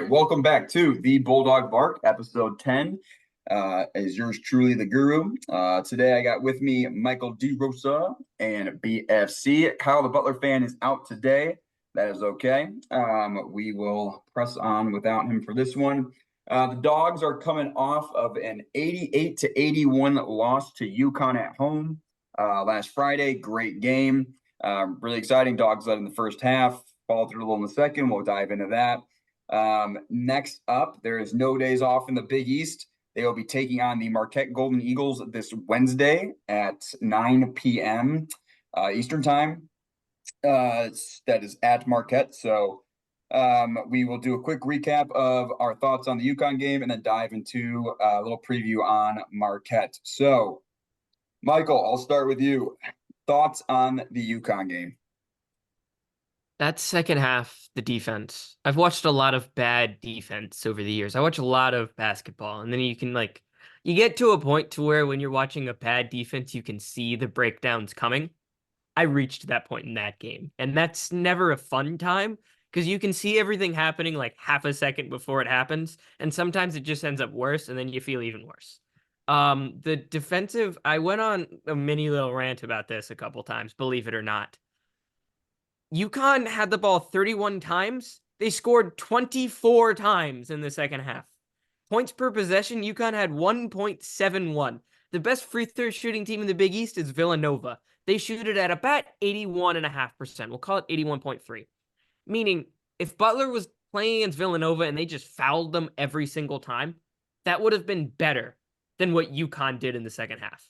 right, welcome back to the Bulldog Bark, episode 10. Is yours truly, the Guru. Today I got with me Michael D. Rosa and BFC. Kyle, the Butler fan, is out today. That is okay. We will press on without him for this one. The Dogs are coming off of an 88-81 loss to UConn at home last Friday. Great game. Really exciting. Dogs led in the first half, followed through a little in the second. We'll dive into that. Next up, there is no days off in the Big East. They will be taking on the Marquette Golden Eagles this Wednesday at 9 p.m. Eastern time. That is at Marquette. So we will do a quick recap of our thoughts on the UConn game and then dive into a little preview on Marquette. So, Michael, I'll start with you. Thoughts on the UConn game? That second half, the defense. I've watched a lot of bad defense over the years. I watch a lot of basketball, and then you can you get to a point to where when you're watching a bad defense, you can see the breakdowns coming. I reached that point in that game, and that's never a fun time because you can see everything happening like half a second before it happens, and sometimes it just ends up worse, and then you feel even worse. The defensive, I went on a mini little rant about this a couple times, believe it or not. UConn had the ball 31 times. They scored 24 times in the second half. Points per possession, UConn had 1.71. The best free throw shooting team in the Big East is Villanova. They shoot it at about 81.5%. We'll call it 81.3. Meaning, if Butler was playing against Villanova and they just fouled them every single time, that would have been better than what UConn did in the second half.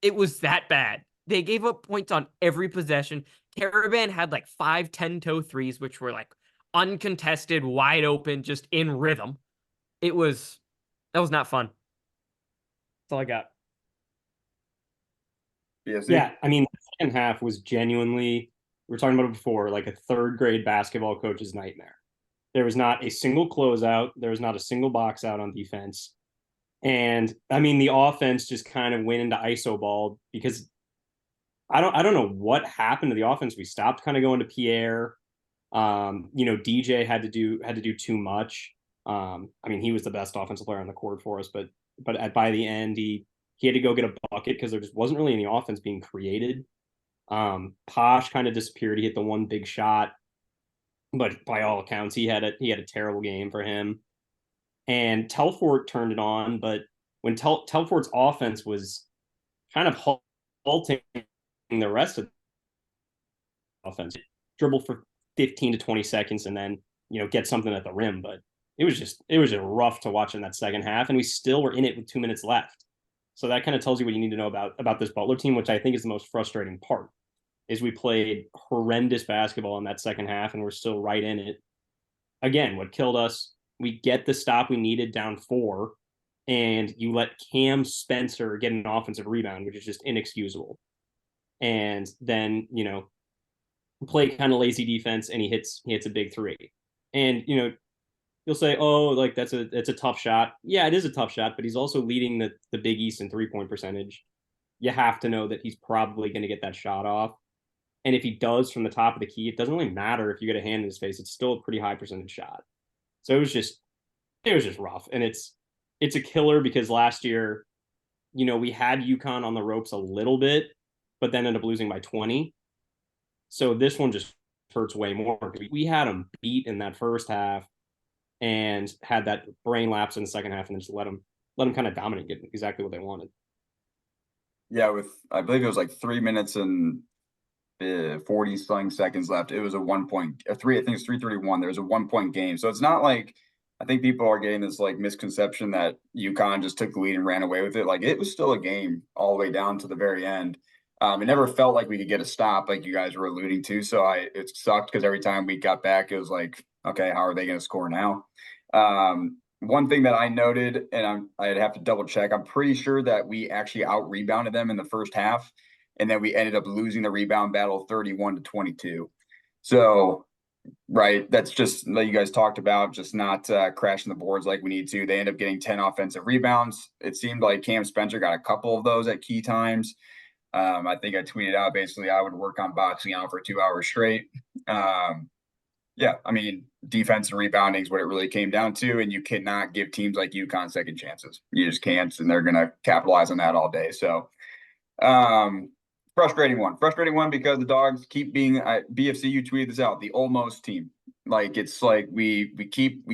It was that bad. They gave up points on every possession. Caravan had like 5 10-toe threes, which were like uncontested, wide open, just in rhythm. That was not fun. That's all I got. Yeah, I mean, the second half was genuinely, we were talking about it before, like a third grade basketball coach's nightmare. There was not a single closeout. There was not a single box out on defense. And I mean, the offense just kind of went into ISO ball because I don't know what happened to the offense. We stopped kind of going to Pierre. DJ had to do too much. I mean, he was the best offensive player on the court for us, but by the end, he had to go get a bucket because there just wasn't really any offense being created. Posh kind of disappeared. He hit the one big shot, but by all accounts, he had a terrible game for him. And Telfort turned it on, but when Telfort's offense was kind of halting the rest of the offense, dribble for 15 to 20 seconds and then get something at the rim. But it was just rough to watch in that second half, and we still were in it with 2 minutes left. So that kind of tells you what you need to know about this Butler team, which I think is the most frustrating part. Is we played horrendous basketball in that second half, and we're still right in it. Again, what killed us, we get the stop we needed down 4, and you let Cam Spencer get an offensive rebound, which is just inexcusable. And then, play kind of lazy defense, and he hits a big 3. And, you'll say, oh, like it's a tough shot. Yeah, it is a tough shot, but he's also leading the Big East in 3-point percentage. You have to know that he's probably going to get that shot off. And if he does from the top of the key, it doesn't really matter if you get a hand in his face. It's still a pretty high percentage shot. So it was just rough. And it's a killer because last year, we had UConn on the ropes a little bit, but then ended up losing by 20. So this one just hurts way more. We had them beat in that first half and had that brain lapse in the second half, and then just let them kind of dominate, get exactly what they wanted. Yeah, I believe it was like 3 minutes and 40 something seconds left. It was a 1 point, I think it's 3:31. There was a 1 point game. So it's not like, I think people are getting this like misconception that UConn just took the lead and ran away with it. Like, it was still a game all the way down to the very end. It never felt like we could get a stop, like you guys were alluding to. So it sucked because every time we got back, it was like, okay, how are they going to score now? One thing that I noted, and I'd have to double check, I'm pretty sure that we actually out rebounded them in the first half, and then we ended up losing the rebound battle 31-22. So, right, that's just like you guys talked about, just not crashing the boards like we need to. They end up getting 10 offensive rebounds. It seemed like Cam Spencer got a couple of those at key times. I think I tweeted out basically I would work on boxing out for 2 hours straight. Yeah, I mean, defense and rebounding is what it really came down to, and you cannot give teams like UConn second chances. You just can't, and they're going to capitalize on that all day. So, um, frustrating one because the Dogs keep being BFC. You tweeted this out, the almost team. Like it's like we keep.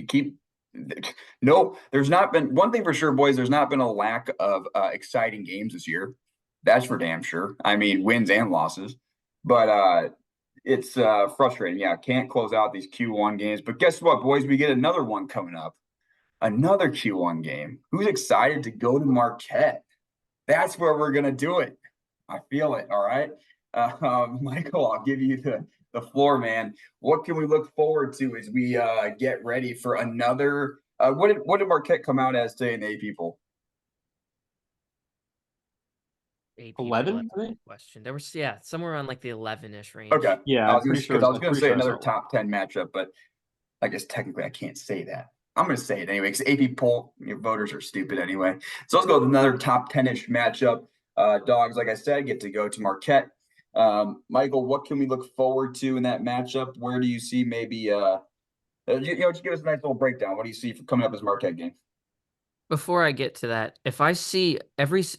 No, there's not been one thing for sure, boys. There's not been a lack of exciting games this year. That's for damn sure. I mean, wins and losses, but it's frustrating. Yeah, can't close out these Q1 games. But guess what, boys? We get another one coming up. Another Q1 game. Who's excited to go to Marquette? That's where we're gonna do it. I feel it. All right. Michael, I'll give you the floor, man. What can we look forward to as we get ready for another what did Marquette come out as today in the AP poll? 11, I think. Question. There was somewhere around like the 11-ish range. Okay. Yeah, I was gonna pretty say sure I another saw it. top 10 matchup, but I guess technically I can't say that. I'm going to say it anyway because AP poll voters are stupid anyway. So let's go with another top 10-ish matchup. Dogs, like I said, get to go to Marquette. Michael, what can we look forward to in that matchup? Where do you see maybe just give us a nice little breakdown. What do you see coming up as Marquette game? Before I get to that, if I see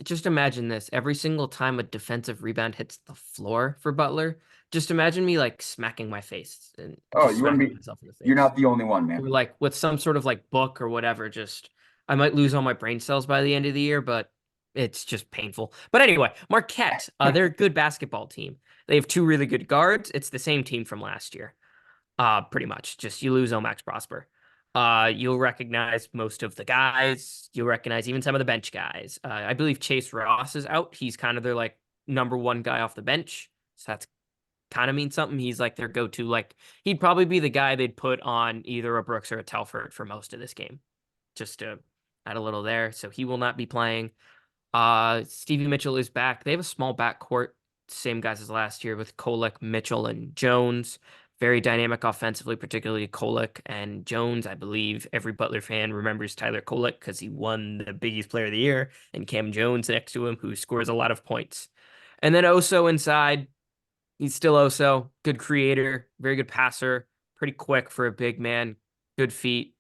just imagine this, every single time a defensive rebound hits the floor for Butler, just imagine me like smacking my face and Oh, just you want to smacking be? myself in the face. You're not the only one, Or man. like with some sort of like book or whatever, just I might lose all my brain cells by the end of the year, but it's just painful. But anyway, Marquette, they're a good basketball team. They have two really good guards. It's the same team from last year. Pretty much. Just you lose Omax Prosper. You'll recognize most of the guys. You'll recognize even some of the bench guys. I believe Chase Ross is out. He's kind of their like number one guy off the bench. So that's kind of means something. He's like their go-to. Like he'd probably be the guy they'd put on either a Brooks or a Telford for most of this game, just to add a little there. So he will not be playing. Stevie Mitchell is back. They have a small backcourt, same guys as last year with Kolek, Mitchell, and Jones. Very dynamic offensively, particularly Kolek and Jones. I believe every Butler fan remembers Tyler Kolek because he won the Big East Player of the Year, and Cam Jones next to him, who scores a lot of points. And then Oso inside. He's still Oso, good creator, very good passer, pretty quick for a big man, good feet.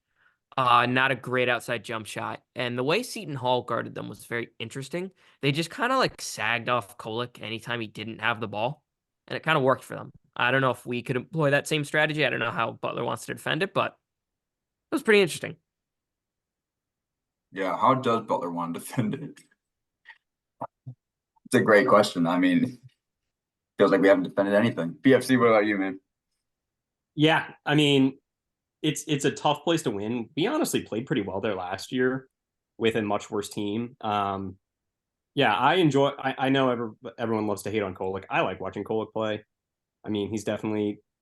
Not a great outside jump shot. And the way Seton Hall guarded them was very interesting. They just kind of like sagged off Kolek anytime he didn't have the ball, and it kind of worked for them. I don't know if we could employ that same strategy. I don't know how Butler wants to defend it, but it was pretty interesting. Yeah, how does Butler want to defend it? It's a great question. I mean, feels like we haven't defended anything. BFC, what about you, man? Yeah, I mean, it's a tough place to win. We honestly played pretty well there last year with a much worse team. Yeah, I know everyone loves to hate on Kolek. I like watching Kolek play. I mean,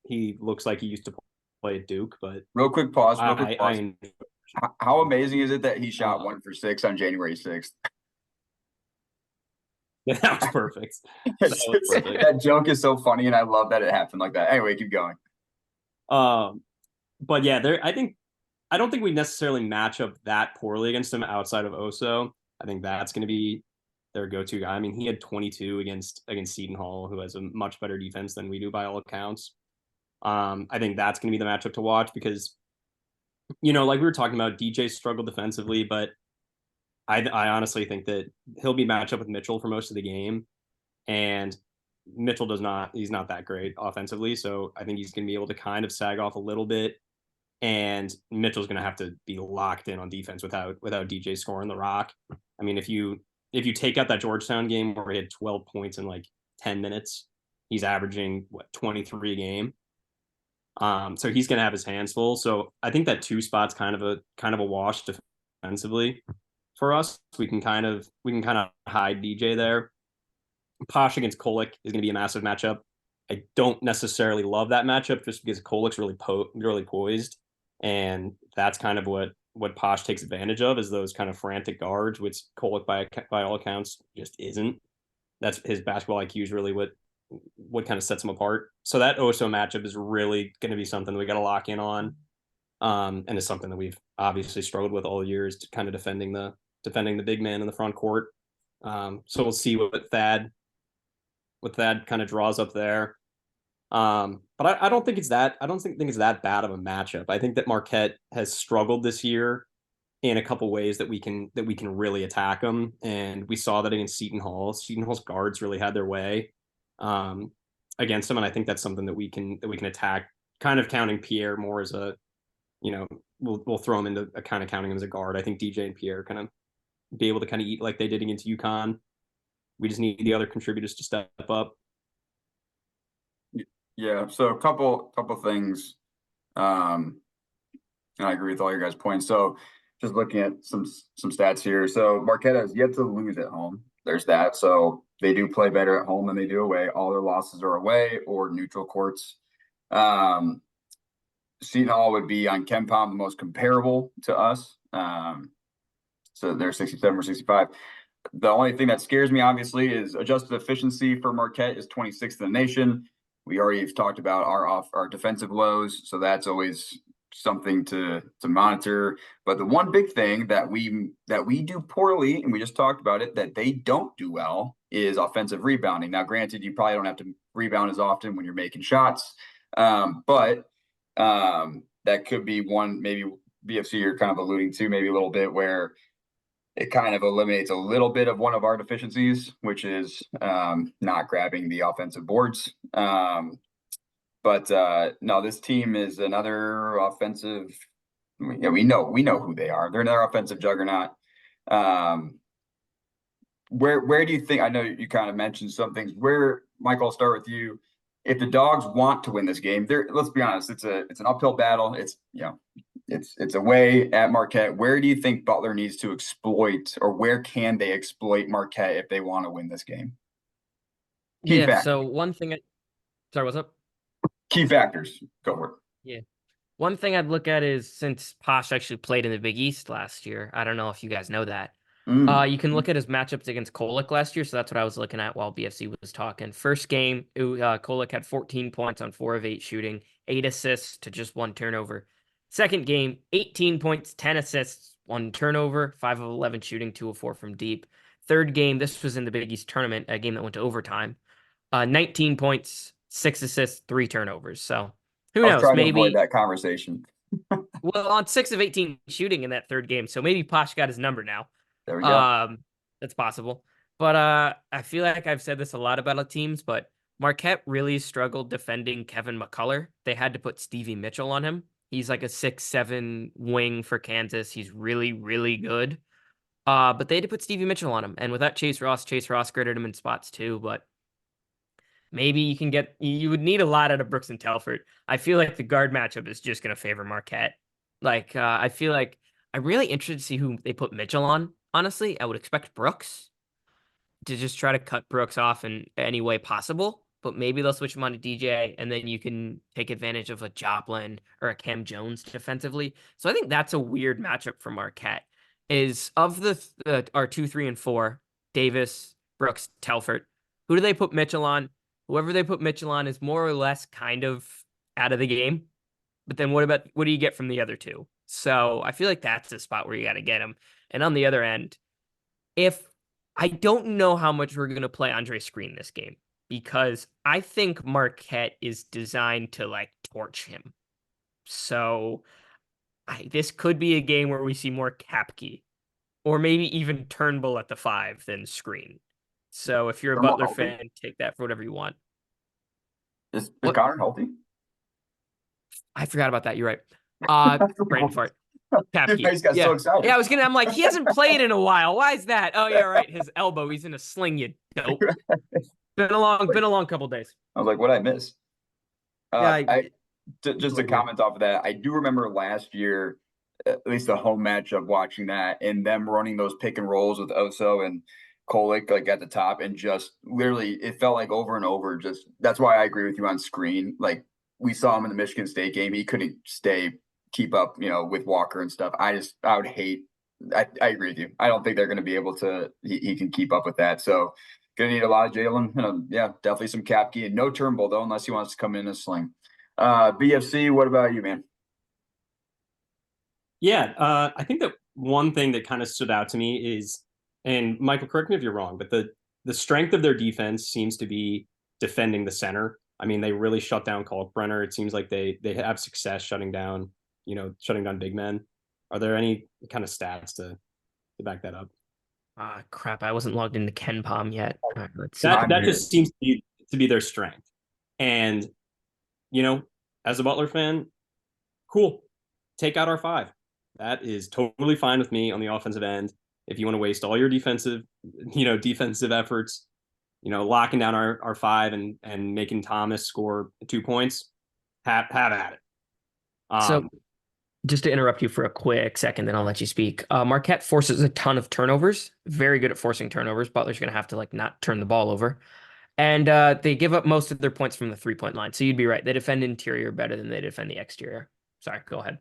he looks like he used to play at Duke, but Real quick pause. How amazing is it that he shot 1 for 6 on January 6th? that was perfect. That joke is so funny, and I love that it happened like that. Anyway, keep going. But yeah, I don't think we necessarily match up that poorly against him outside of Oso. I think that's going to be their go-to guy. I mean, he had 22 against Seton Hall, who has a much better defense than we do by all accounts. I think that's going to be the matchup to watch because, like we were talking about, DJ struggled defensively, but I honestly think that he'll be matched up with Mitchell for most of the game, and Mitchell he's not that great offensively, so I think he's going to be able to kind of sag off a little bit, and Mitchell's going to have to be locked in on defense without DJ scoring the rock. I mean, if you take out that Georgetown game where he had 12 points in like 10 minutes, he's averaging 23 a game. So he's going to have his hands full. So I think that 2 spot's kind of a wash defensively for us. We can kind of hide DJ there. Posh against Kolek is going to be a massive matchup. I don't necessarily love that matchup just because Kolek's really poised, and that's kind of what Posh takes advantage of is those kind of frantic guards, which Kolek by all accounts just isn't. That's his basketball IQ is really what kind of sets him apart. So that Oso matchup is really going to be something that we got to lock in on, and it's something that we've obviously struggled with all years to kind of defending the big man in the front court. So we'll see what Thad kind of draws up there. But I don't think I don't think it's that bad of a matchup. I think that Marquette has struggled this year in a couple ways that we can really attack them, and we saw that against Seton Hall. Seton Hall's guards really had their way against them, and I think that's something that we can attack. Kind of counting Pierre more as a, we'll throw him into a kind of counting him as a guard. I think DJ and Pierre kind of be able to kind of eat like they did against UConn. We just need the other contributors to step up. Yeah, so a couple things. And I agree with all your guys' points. So just looking at some stats here. So Marquette has yet to lose at home. There's that. So they do play better at home than they do away. All their losses are away or neutral courts. Seton Hall would be on KenPom the most comparable to us. So they're 67 or 65. The only thing that scares me, obviously, is adjusted efficiency for Marquette is 26th in the nation. We already have talked about our defensive lows, so that's always something to monitor. But the one big thing that we do poorly, and we just talked about it, that they don't do well is offensive rebounding. Now, granted, you probably don't have to rebound as often when you're making shots, but that could be one, maybe BFC you're kind of alluding to, maybe a little bit, where it kind of eliminates a little bit of one of our deficiencies, which is not grabbing the offensive boards. But no, this team is another offensive. Yeah, we know who they are. They're another offensive juggernaut. Where do you think? I know you kind of mentioned some things. Where, Michael, I'll start with you. If the Dogs want to win this game, let's be honest, it's an uphill battle. It's away at Marquette. Where do you think Butler needs to exploit, or where can they exploit Marquette if they want to win this game? Key factors. So sorry, what's up? Key factors. Go for it. Yeah. One thing I'd look at is, since Posh actually played in the Big East last year, I don't know if you guys know that. You can look at his matchups against Kolek last year, so that's what I was looking at while BFC was talking. First game, Kolek had 14 points on 4 of 8 shooting, 8 assists to just 1 turnover. Second game, 18 points, 10 assists, 1 turnover, 5 of 11 shooting, 2 of 4 from deep. Third game, this was in the Big East tournament, a game that went to overtime. 19 points, 6 assists, 3 turnovers. So who knows? Maybe to avoid that conversation. Well, on 6 of 18 shooting in that third game, so maybe Posh got his number now. There we go. That's possible. But I feel like I've said this a lot about teams, but Marquette really struggled defending Kevin McCullough. They had to put Stevie Mitchell on him. He's like a 6'7" wing for Kansas. He's really, really good. But they had to put Stevie Mitchell on him. And without Chase Ross graded him in spots too. But maybe you would need a lot out of Brooks and Telford. I feel like the guard matchup is just going to favor Marquette. Like, I feel like I'm really interested to see who they put Mitchell on. Honestly, I would expect Brooks to just try to cut Brooks off in any way possible. But maybe they'll switch him on to DJ, and then you can take advantage of a Joplin or a Cam Jones defensively. So I think that's a weird matchup for Marquette. Is of our 2, 3, and 4, Davis, Brooks, Telford, who do they put Mitchell on? Whoever they put Mitchell on is more or less kind of out of the game. But then what do you get from the other two? So I feel like that's the spot where you got to get him. And on the other end, if I don't know how much we're going to play Andre Screen this game, because I think Marquette is designed to like torch him. So this could be a game where we see more Kapke, or maybe even Turnbull at the 5 than Screen. So if you're a Butler fan, take that for whatever you want. Is Connor healthy? I forgot about that. You're right. Brain fart. Dude, I just got so excited. Yeah, I'm like, he hasn't played in a while. Why is that? Oh, yeah, right. His elbow. He's in a sling, you dope. Been a long couple days. I was like, what did I miss? Just a comment off of that. I do remember last year, at least the home matchup, watching that and them running those pick and rolls with Oso and Kolek like at the top, and just literally it felt like over and over. Just that's why I agree with you on Screen. Like we saw him in the Michigan State game, he couldn't keep up, with Walker and stuff. I would hate. I agree with you. I don't think they're going to be able to. He can keep up with that. So going to need a lot of Jalen. Yeah, definitely some Kapke and no Turnbull though, unless he wants to come in a sling. BFC, what about you, man? Yeah, I think that one thing that kind of stood out to me is, and Michael, correct me if you're wrong, but the strength of their defense seems to be defending the center. I mean, they really shut down Kalkbrenner. It seems like they have success shutting down big men. Are there any kind of stats to back that up? Crap, I wasn't logged into KenPom yet. All right, let's see. That just seems to be their strength. And as a Butler fan, cool. Take out our 5. That is totally fine with me on the offensive end. If you want to waste all your defensive efforts, locking down our 5 and making Thomas score 2 points, have at it. So just to interrupt you for a quick second, then I'll let you speak. Marquette forces a ton of turnovers. Very good at forcing turnovers. Butler's going to have to not turn the ball over. And they give up most of their points from the 3-point line. So you'd be right. They defend interior better than they defend the exterior. Sorry, go ahead.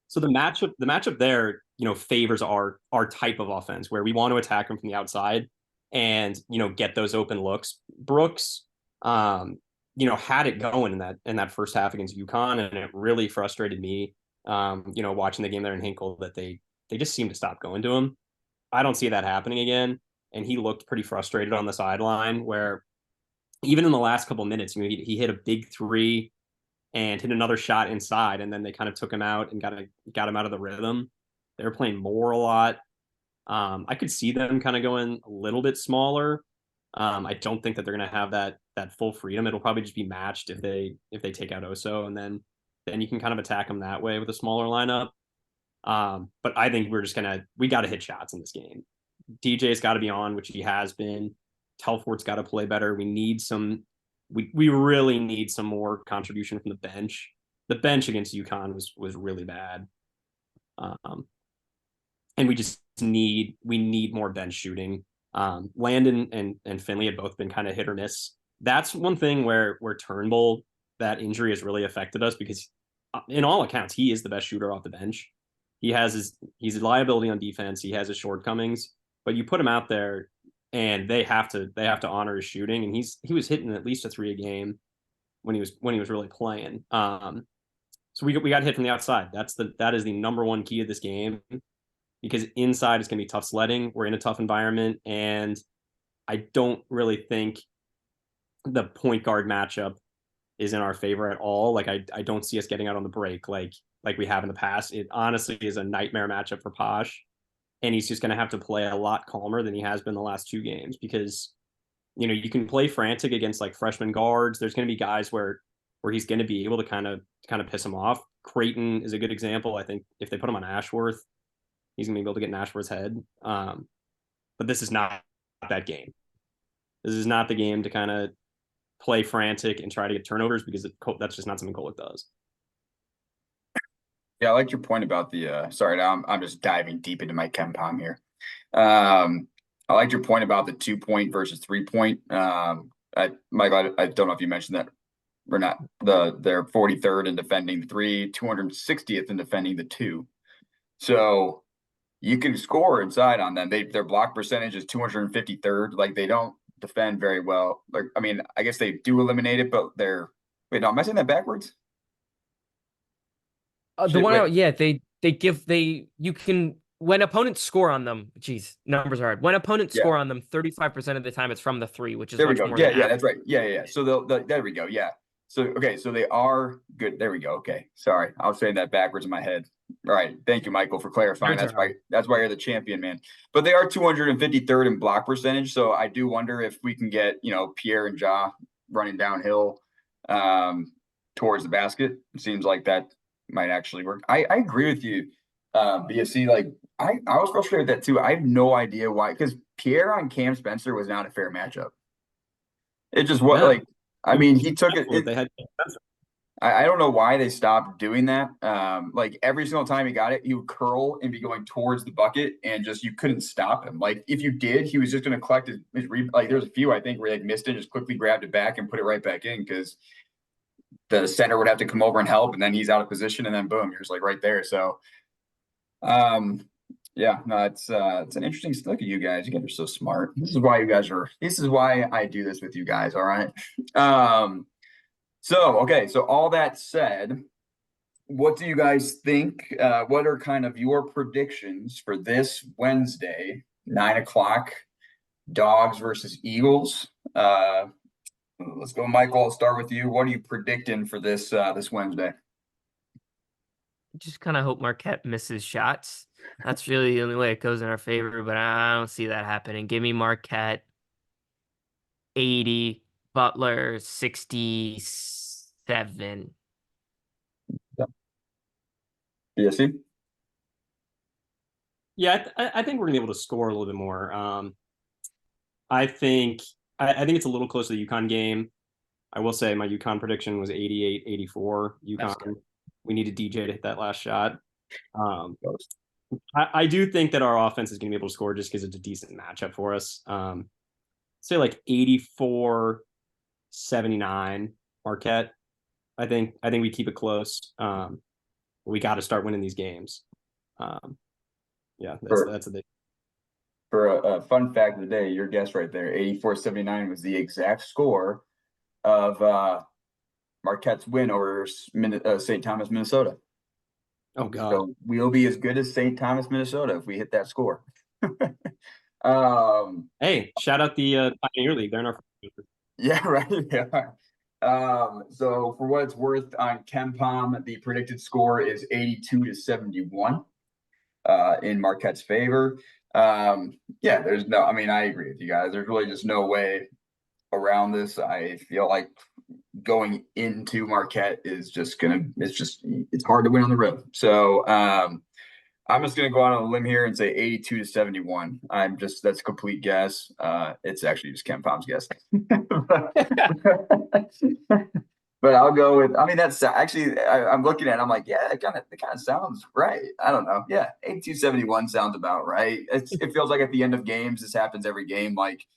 So the matchup there, favors our type of offense where we want to attack them from the outside and, get those open looks. Brooks, had it going in that first half against UConn, and it really frustrated me, watching the game there in Hinkle that they just seem to stop going to him. I don't see that happening again. And he looked pretty frustrated on the sideline where even in the last couple of minutes, he hit a big 3 and hit another shot inside, and then they kind of took him out and got him out of the rhythm. They were playing more a lot. I could see them kind of going a little bit smaller. I don't think that they're going to have that full freedom. It'll probably just be matched if they take out Oso, and then you can kind of attack them that way with a smaller lineup. But I think we got to hit shots in this game. DJ's got to be on, which he has been. Telfort's got to play better. We really need some more contribution from the bench. The bench against UConn was really bad. And we need more bench shooting. Landon and Finley have both been kind of hit or miss. That's one thing where Turnbull, that injury has really affected us because in all accounts, he is the best shooter off the bench. He's a liability on defense. He has his shortcomings, but you put him out there and they have to honor his shooting. And he was hitting at least a 3 a game when he was really playing. So we got hit from the outside. That is the number one key of this game, because inside is going to be tough sledding. We're in a tough environment, and I don't really think the point guard matchup is in our favor at all. I don't see us getting out on the break like we have in the past. It honestly is a nightmare matchup for Posh, and he's just going to have to play a lot calmer than he has been the last 2 games, because you can play frantic against freshman guards. There's going to be guys where he's going to be able to kind of piss him off. Creighton is a good example. I think if they put him on Ashworth, he's going to be able to get in Ashworth's head. But this is not that game. This is not the game to kind of play frantic and try to get turnovers, because that's just not something Kolek does. Yeah, I like your point about the sorry, now I'm just diving deep into my KenPom here. I liked your point about the 2-point versus 3-point. Michael, I don't know if you mentioned that or not. They're 43rd in defending the 3, 260th in defending the 2. So you can score inside on them. Their block percentage is 253rd. They don't defend very well. I guess they do eliminate it, but wait, no, am I saying that backwards? You can, when opponents score on them, geez, numbers are hard. When opponents score on them, 35% of the time it's from the 3, which is there we much go. more. Yeah, that's right. Yeah. So there we go. Yeah. So they are good. There we go. Okay, sorry, I was saying that backwards in my head. All right, thank you, Michael, for clarifying. That's why you're the champion, man. But they are 253rd in block percentage. So I do wonder if we can get Pierre and Ja running downhill towards the basket. It seems like that might actually work. I agree with you, BSC. I was frustrated with that too. I have no idea why, because Pierre on Cam Spencer was not a fair matchup. It just was he took it. They had. I don't know why they stopped doing that. Every single time he got it, he would curl and be going towards the bucket, and just you couldn't stop him. If you did, he was just going to collect his there's a few I think where they missed it, just quickly grabbed it back and put it right back in, because the center would have to come over and help, and then he's out of position, and then boom, you're just right there. So, yeah, no, it's an interesting look at you guys. You guys are so smart. This is why I do this with you guys. All right. So all that said, what do you guys think? What are kind of your predictions for this Wednesday, 9 o'clock, Dogs versus Eagles? Let's go, Michael. I'll start with you. What are you predicting for this Wednesday? Just kind of hope Marquette misses shots. That's really the only way it goes in our favor, but I don't see that happening. Give me Marquette 80, Butler 67. BSC? Yeah, I think we're gonna be able to score a little bit more. I think I think it's a little close to the UConn game. I will say my UConn prediction was 88-84 UConn. We needed DJ to hit that last shot. I do think that our offense is going to be able to score just because it's a decent matchup for us. Say like 84-79 Marquette. I think we keep it close. We got to start winning these games. Yeah, that's a big. For a fun fact of the day, your guess right there, 84-79 was the exact score of Marquette's win over St. Thomas, Minnesota. Oh God! So we'll be as good as St. Thomas, Minnesota if we hit that score. Hey, shout out the Pioneer League. They're in our. Yeah, right. Yeah. So for what it's worth on KenPom, the predicted score is 82-71 in Marquette's favor. Yeah, there's no, I mean, I agree with you guys. There's really just no way around this. I feel like going into Marquette is just it's hard to win on the road. So I'm just gonna go out on a limb here and say 82-71. That's a complete guess. It's actually just KenPom's guess. But I'll go with, I mean, that's actually, I'm looking at it, I'm like, yeah, it kind of sounds right. I don't know. Yeah, 82-71 sounds about right. It feels like at the end of games, this happens every game. Like,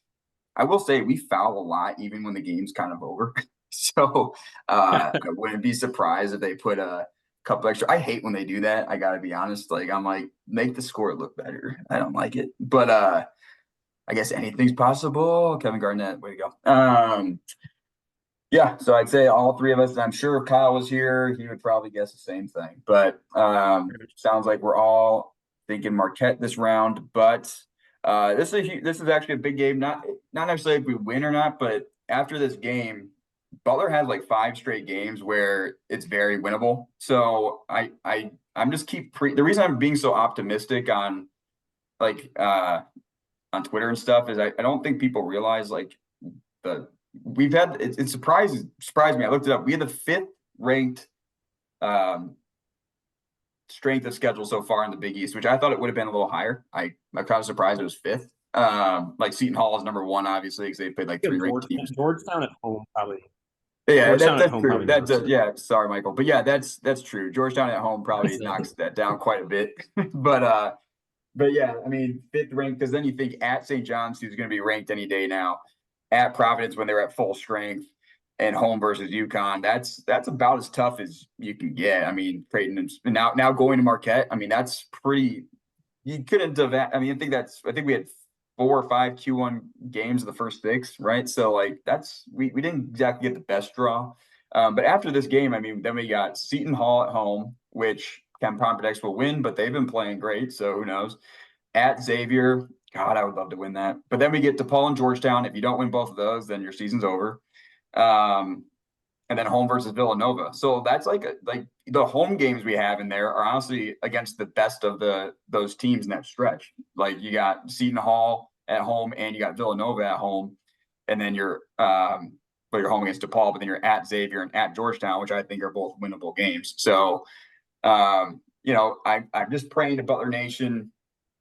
I will say we foul a lot, even when the game's kind of over. So I wouldn't be surprised if they put a couple extra. I hate when they do that. I got to be honest. Like, I'm like, make the score look better. I don't like it. But I guess anything's possible. Kevin Garnett, way to go. Yeah, so I'd say all three of us. I'm sure if Kyle was here, he would probably guess the same thing. But sounds like we're all thinking Marquette this round. But this is actually a big game. Not necessarily if we win or not, but after this game, Butler has like 5 straight games where it's very winnable. So I'm just the reason I'm being so optimistic on like on Twitter and stuff is I don't think people realize like we've had it surprised me. I looked it up. We had the 5th ranked strength of schedule so far in the Big East, which I thought it would have been a little higher. I'm kind of surprised it was 5th. Like Seton Hall is number 1, obviously, because they played like 3 ranked teams. Georgetown at home, probably. Yeah, that's true. Yeah, sorry, Michael, but yeah, that's true. Georgetown at home probably knocks that down quite a bit. But yeah, I mean, 5th ranked, because then you think at St. John's, who's going to be ranked any day now, at Providence when they're at full strength, and home versus UConn. That's about as tough as you can get. I mean, Creighton and now going to Marquette. I mean, that's pretty. You couldn't have. I mean, I think we had 4 or 5 Q1 games of the first 6, right? So like we didn't exactly get the best draw. But after this game, I mean, then we got Seton Hall at home, which KenPom predicts will win, but they've been playing great, so who knows? At Xavier, God, I would love to win that. But then we get DePaul and Georgetown. If you don't win both of those, then your season's over. And then home versus Villanova. So that's like the home games we have in there are honestly against the best of those teams in that stretch. Like you got Seton Hall at home and you got Villanova at home, and then you're you're home against DePaul, but then you're at Xavier and at Georgetown, which I think are both winnable games. So I'm just praying to Butler Nation.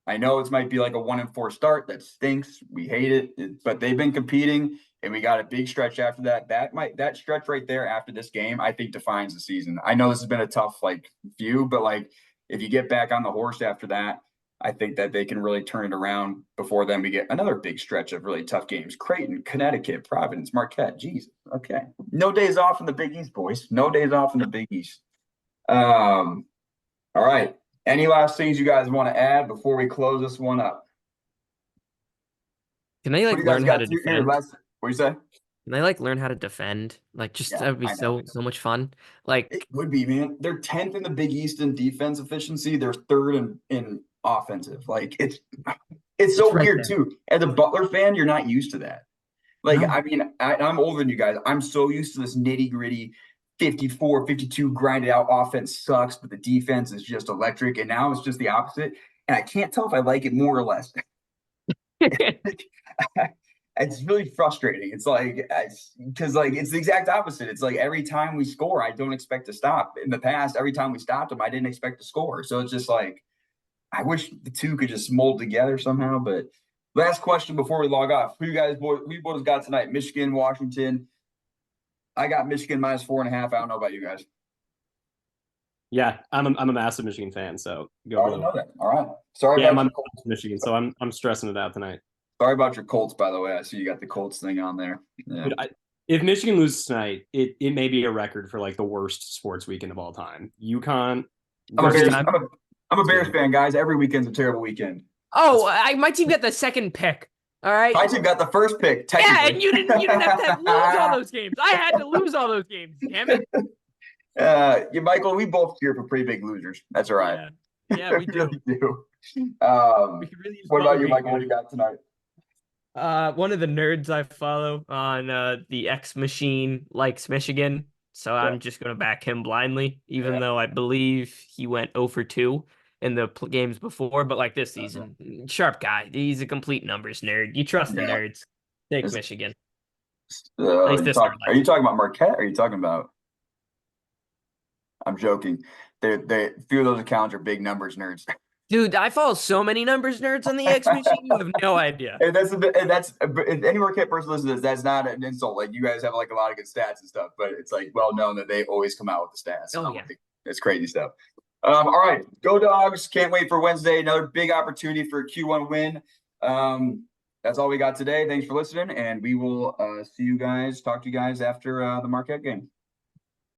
I know it might be like a 1-4 start. That stinks. We hate it, but they've been competing, and we got a big stretch after that. That stretch right there after this game, I think defines the season. I know this has been a tough few, but if you get back on the horse after that, I think that they can really turn it around. Before then, we get another big stretch of really tough games: Creighton, Connecticut, Providence, Marquette. Jesus, okay, no days off in the Big East, boys. No days off in the Big East. All right. Any last things you guys want to add before we close this one up? Can they learn how to defend? What do you say? Can they learn how to defend? That would be so much fun. It would be, man. They're 10th in the Big East in defense efficiency. They're 3rd in offensive. It's so weird too. As a Butler fan, you're not used to that. Like, No. I mean, I'm older than you guys. I'm so used to this nitty gritty 54, 52 grinded out offense sucks, but the defense is just electric. And now it's just the opposite. And I can't tell if I like it more or less. It's really frustrating. It's like, because like it's the exact opposite. It's like every time we score, I don't expect to stop. In the past, every time we stopped them, I didn't expect to score. So it's just like, I wish the two could just mold together somehow. But last question before we log off: who you boys got tonight? Michigan, Washington. I got Michigan minus 4.5. I don't know about you guys. Yeah, I'm a massive Michigan fan, so go Already blue. know that. All right. Sorry Yeah, about I'm your, Michigan, so I'm stressing it out tonight. sorry about your Colts, by the way. I see you got the Colts thing on there. Yeah. Dude, if Michigan loses tonight, it may be a record for like the worst sports weekend of all time. UConn. I'm a Bears, time. I'm a Bears fan, guys. Every weekend's a terrible weekend. Oh, my team got the second pick. All right. My team got the first pick, Yeah, technically. and you didn't have to lose all those games. I had to lose all those games. Damn it. Yeah, Michael, we both cheer for pretty big losers. That's all right. Yeah, we do. really do. We could really use What about Butler you, being Michael? What good. do you got tonight? One of the nerds I follow on the X machine likes Michigan, so I'm just gonna back him blindly, even though I believe he went 0 for 2 in the games before. But like this season, sharp guy. He's a complete numbers nerd. You trust the nerds. Take Michigan. At least this Are you talking about Marquette? Or are you talking about? I'm joking. They few of those accounts are big numbers nerds. Dude, I follow so many numbers nerds on the X machine. You have no idea. And that's if any Marquette person listens to this, that's not an insult. Like you guys have like a lot of good stats and stuff, but it's like well known that they always come out with the stats. Oh yeah, it's crazy stuff. All right, go Dogs! Can't wait for Wednesday. Another big opportunity for a Q1 win. That's all we got today. Thanks for listening, and we will talk to you guys after the Marquette game.